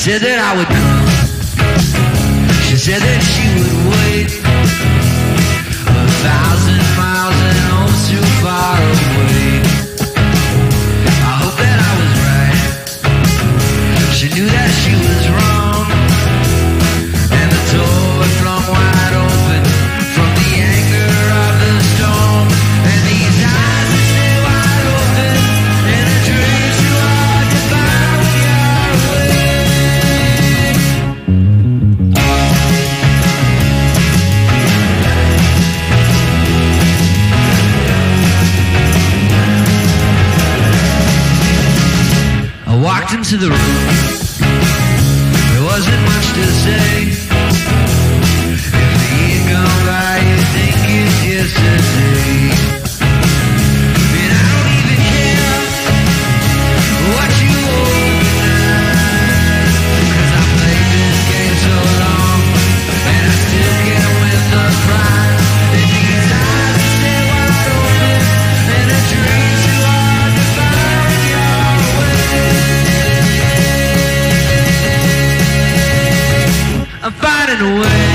said that I would come. She said that she would wait 1,000 miles and oh so far away. I hope that I was right. She knew that she was wrong, and the door was flung wide open from the anger of the storm. And these eyes are still wide open, and a dream too hard to find when you're away. I walked into the room. There wasn't much to say. If the year gone by, you think it's yesterday. And I don't even care what you organize, 'cause I played this game so long, and I still can't win the prize. And these eyes are still wide open, and a dream too hard to find when you're away. I'm finding a way.